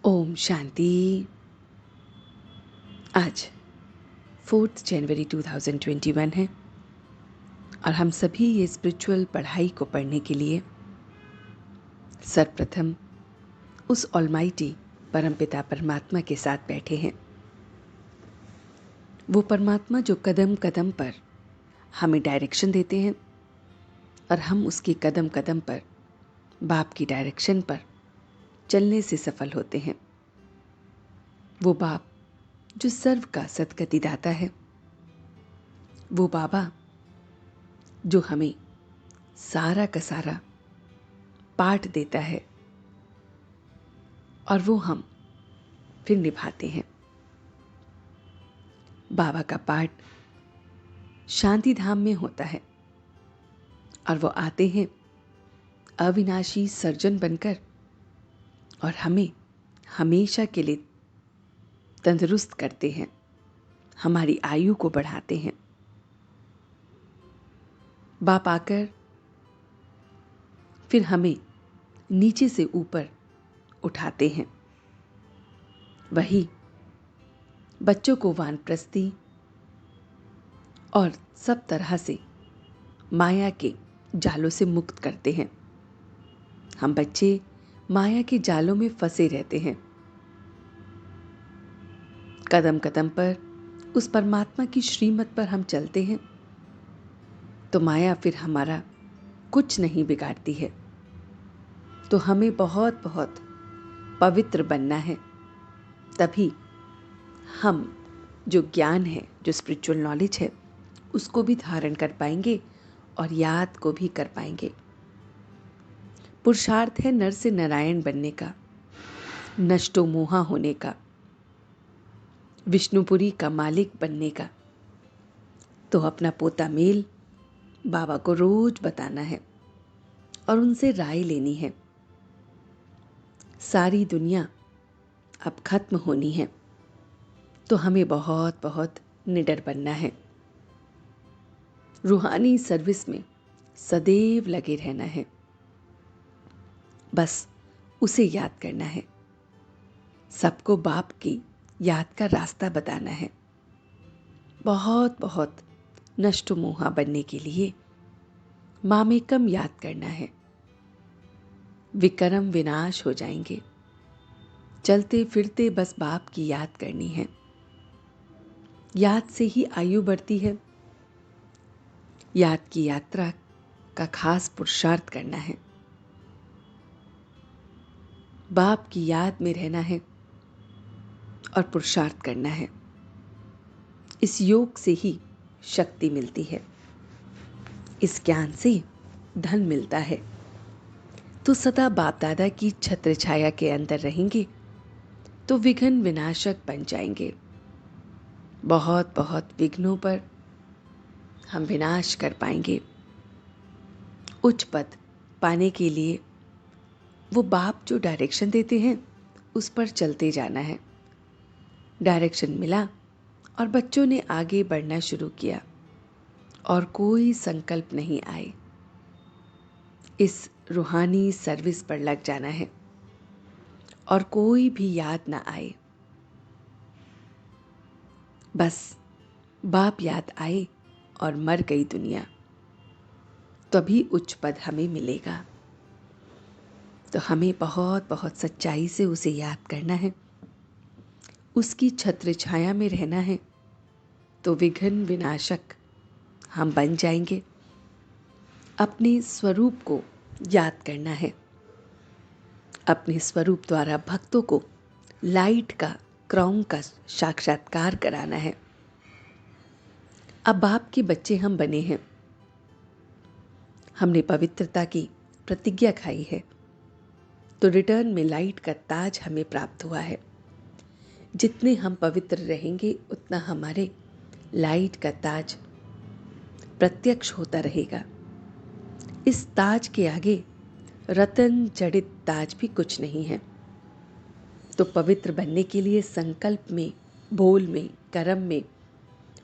ओम शांति। आज 4 जनवरी 2021 है और हम सभी ये स्पिरिचुअल पढ़ाई को पढ़ने के लिए सर्वप्रथम उस ऑलमाइटी परमपिता परमात्मा के साथ बैठे हैं। वो परमात्मा जो कदम कदम पर हमें डायरेक्शन देते हैं और हम उसकी कदम कदम पर बाप की डायरेक्शन पर चलने से सफल होते हैं। वो बाप जो सर्व का सद्गति दाता है, वो बाबा जो हमें सारा का सारा पाठ देता है और वो हम फिर निभाते हैं। बाबा का पाठ शांति धाम में होता है और वो आते हैं अविनाशी सर्जन बनकर और हमें हमेशा के लिए तंदुरुस्त करते हैं, हमारी आयु को बढ़ाते हैं। बाप आकर फिर हमें नीचे से ऊपर उठाते हैं। वही बच्चों को वानप्रस्थी और सब तरह से माया के जालों से मुक्त करते हैं। हम बच्चे माया के जालों में फंसे रहते हैं। कदम कदम पर उस परमात्मा की श्रीमत पर हम चलते हैं तो माया फिर हमारा कुछ नहीं बिगाड़ती है। तो हमें बहुत बहुत पवित्र बनना है, तभी हम जो ज्ञान है, जो स्पिरिचुअल नॉलेज है, उसको भी धारण कर पाएंगे और याद को भी कर पाएंगे। पुरुषार्थ है नर से नारायण बनने का, नष्टो मोहा होने का, विष्णुपुरी का मालिक बनने का। तो अपना पोता मेल बाबा को रोज बताना है और उनसे राय लेनी है। सारी दुनिया अब खत्म होनी है तो हमें बहुत बहुत निडर बनना है। रूहानी सर्विस में सदैव लगे रहना है। बस उसे याद करना है, सबको बाप की याद का रास्ता बताना है। बहुत बहुत नष्ट मोहा बनने के लिए मामेकम याद करना है। विक्रम विनाश हो जाएंगे। चलते फिरते बस बाप की याद करनी है। याद से ही आयु बढ़ती है। याद की यात्रा का खास पुरुषार्थ करना है। बाप की याद में रहना है और पुरुषार्थ करना है। इस योग से ही शक्ति मिलती है, इस ज्ञान से धन मिलता है। तो सदा बाप दादा की छत्र छाया के अंदर रहेंगे तो विघ्न विनाशक बन जाएंगे। बहुत बहुत विघ्नों पर हम विनाश कर पाएंगे। उच्च पद पाने के लिए वो बाप जो डायरेक्शन देते हैं उस पर चलते जाना है। डायरेक्शन मिला और बच्चों ने आगे बढ़ना शुरू किया और कोई संकल्प नहीं आए। इस रूहानी सर्विस पर लग जाना है और कोई भी याद ना आए। बस बाप याद आए और मर गई दुनिया, तभी उच्च पद हमें मिलेगा। तो हमें बहुत बहुत सच्चाई से उसे याद करना है, उसकी छत्र छाया में रहना है तो विघ्न विनाशक हम बन जाएंगे। अपने स्वरूप को याद करना है। अपने स्वरूप द्वारा भक्तों को लाइट का, क्राउन का साक्षात्कार कराना है। अब बाप के बच्चे हम बने हैं, हमने पवित्रता की प्रतिज्ञा खाई है तो रिटर्न में लाइट का ताज हमें प्राप्त हुआ है। जितने हम पवित्र रहेंगे उतना हमारे लाइट का ताज प्रत्यक्ष होता रहेगा। इस ताज के आगे रतन जड़ित ताज भी कुछ नहीं है। तो पवित्र बनने के लिए संकल्प में, बोल में, कर्म में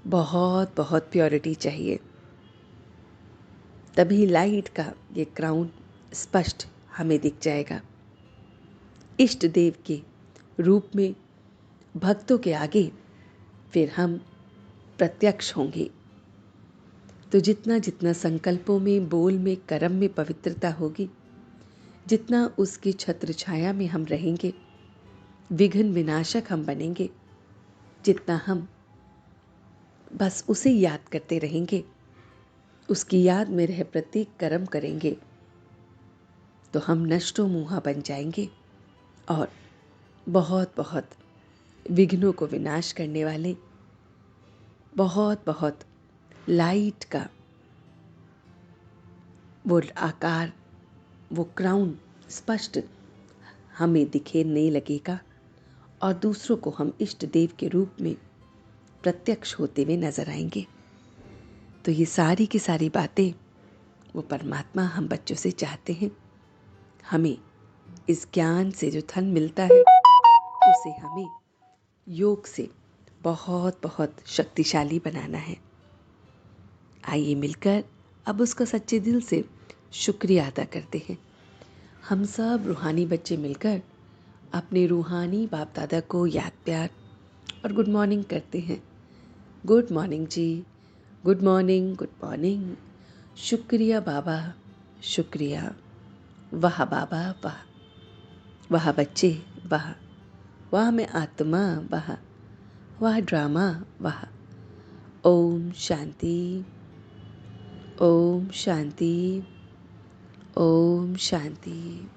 बहुत बहुत प्योरिटी चाहिए। तभी लाइट का ये क्राउन स्पष्ट हमें दिख जाएगा। इष्ट देव के रूप में भक्तों के आगे फिर हम प्रत्यक्ष होंगे। तो जितना जितना संकल्पों में, बोल में, कर्म में पवित्रता होगी, जितना उसकी छत्र छाया में हम रहेंगे, विघ्न विनाशक हम बनेंगे, जितना हम बस उसे याद करते रहेंगे, उसकी याद में रह प्रत्येक कर्म करेंगे, तो हम नष्टो मुहा बन जाएंगे और बहुत बहुत विघ्नों को विनाश करने वाले, बहुत बहुत लाइट का वो आकार, वो क्राउन स्पष्ट हमें दिखने लगेगा और दूसरों को हम इष्ट देव के रूप में प्रत्यक्ष होते हुए नजर आएंगे। तो ये सारी की सारी बातें वो परमात्मा हम बच्चों से चाहते हैं। हमें इस ज्ञान से जो धन मिलता है उसे हमें योग से बहुत बहुत शक्तिशाली बनाना है। आइए मिलकर अब उसका सच्चे दिल से शुक्रिया अदा करते हैं। हम सब रूहानी बच्चे मिलकर अपने रूहानी बाप दादा को याद प्यार और गुड मॉर्निंग करते हैं। गुड मॉर्निंग जी, गुड मॉर्निंग, गुड मॉर्निंग। शुक्रिया बाबा, शुक्रिया। वाह बाबा वाह, वाह बच्चे वाह, वाह मैं आत्मा वाह, वाह ड्रामा वाह। ओम शांति, ओम शांति, ओम शांति।